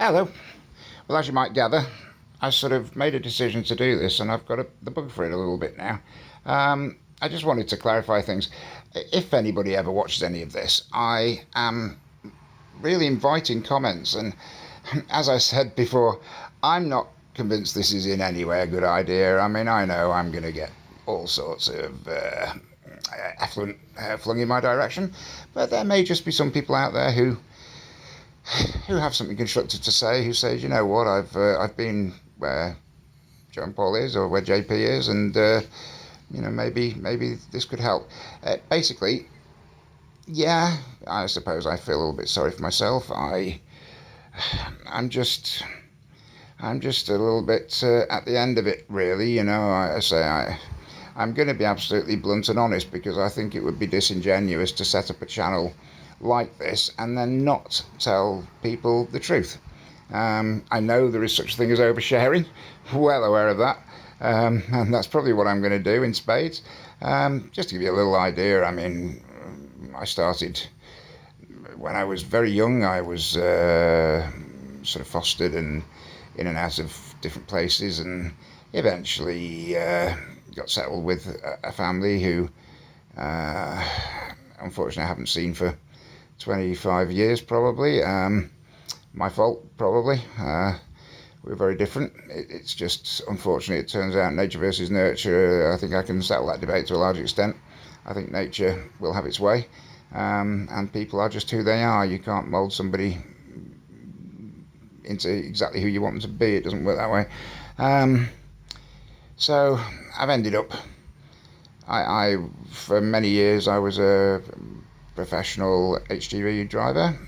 Hello. Well, as you might gather, I sort of made a decision to do this, and I've got the bug for it a little bit now. I just wanted to clarify things. If anybody ever watches any of this, I am really inviting comments, and as I said before, I'm not convinced this is in any way a good idea. I mean, I know I'm going to get all sorts of effluent flung in my direction, but there may just be some people out there who have something constructive to say, who says, you know what, I've been where Jon-Paule is or where JP is, and maybe this could help. Basically, yeah, I suppose I feel a little bit sorry for myself. I'm just I'm just a little bit at the end of it, really. I'm going to be absolutely blunt and honest, because I think it would be disingenuous to set up a channel like this and then not tell people the truth. I know there is such a thing as oversharing, well aware of that, and that's probably what I'm going to do in spades. Just to give you a little idea, I mean, I started when I was very young. I was sort of fostered and in and out of different places, and eventually got settled with a family who unfortunately I haven't seen for 25 years probably. My fault probably. We're very different. It's just, unfortunately, it turns out nature versus nurture. I think I can settle that debate to a large extent. I think nature will have its way, and people are just who they are. You can't mould somebody into exactly who you want them to be. It doesn't work that way. So I've ended up, I for many years I was a professional HGV driver.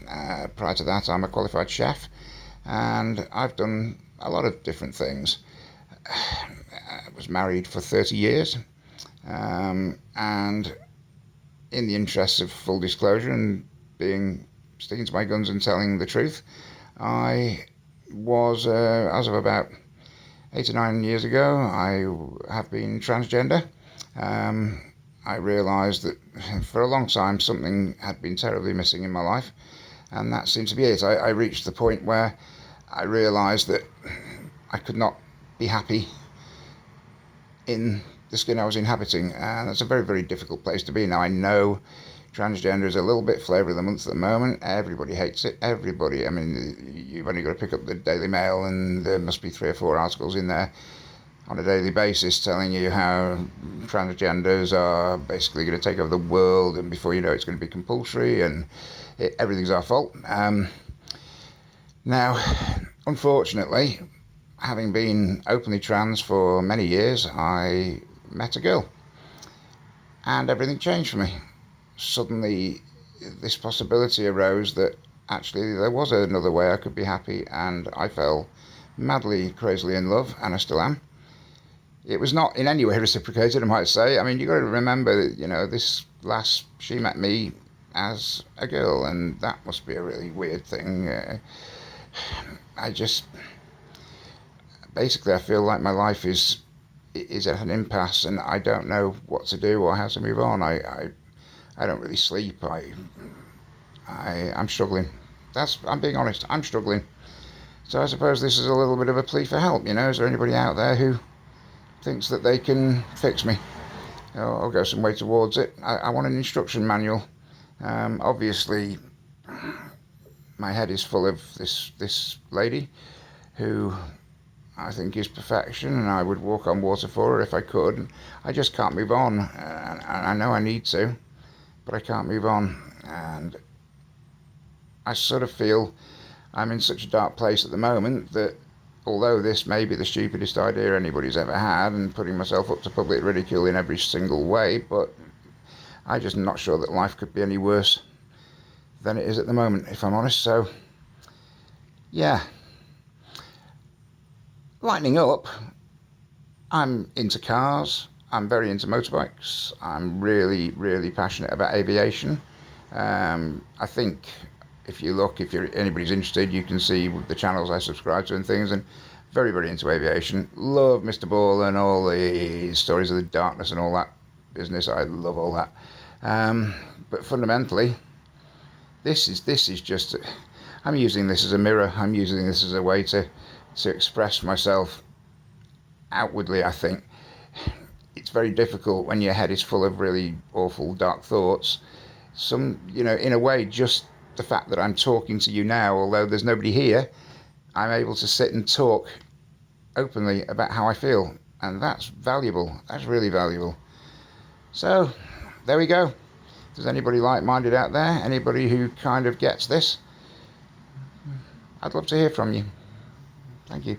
Prior to that, I'm a qualified chef, and I've done a lot of different things. I was married for 30 years, and in the interests of full disclosure and sticking to my guns and telling the truth, I was, as of about 8 or 9 years ago, I have been transgender. I realised that for a long time something had been terribly missing in my life, and that seemed to be it. I reached the point where I realised that I could not be happy in the skin I was inhabiting, and that's a very, very difficult place to be. Now, I know transgender is a little bit flavour of the month at the moment. Everybody hates it. Everybody. I mean, you've only got to pick up the Daily Mail, and there must be 3 or 4 articles in there on a daily basis telling you how transgenders are basically going to take over the world, and before you know it's going to be compulsory, and everything's our fault. Now, unfortunately, having been openly trans for many years, I met a girl, and everything changed for me. Suddenly, this possibility arose that actually there was another way I could be happy, and I fell madly, crazily in love, and I still am. It was not in any way reciprocated, I might say. I mean, you've got to remember that, this lass, she met me as a girl, and that must be a really weird thing. Basically, I feel like my life is at an impasse, and I don't know what to do or how to move on. I don't really sleep. I'm struggling. I'm being honest. I'm struggling. So I suppose this is a little bit of a plea for help. Is there anybody out there who thinks that they can fix me or go some way towards it? I want an instruction manual. Obviously, my head is full of this lady who I think is perfection, and I would walk on water for her if I could. I just can't move on, and I know I need to, but I can't move on, and I sort of feel I'm in such a dark place at the moment that although this may be the stupidest idea anybody's ever had, and putting myself up to public ridicule in every single way, but I'm just not sure that life could be any worse than it is at the moment, if I'm honest. So, yeah. Lightening up, I'm into cars. I'm very into motorbikes. I'm really, really passionate about aviation. I think if anybody's interested, you can see the channels I subscribe to and things, and very, very into aviation. Love Mr. Ball and all the stories of the darkness and all that business. I love all that. But fundamentally, this is just, I'm using this as a mirror. I'm using this as a way to express myself outwardly. I think it's very difficult when your head is full of really awful, dark thoughts. In a way, just the fact that I'm talking to you now, although there's nobody here, I'm able to sit and talk openly about how I feel. And that's valuable. That's really valuable. So, there we go. If there's anybody like-minded out there, anybody who kind of gets this, I'd love to hear from you. Thank you.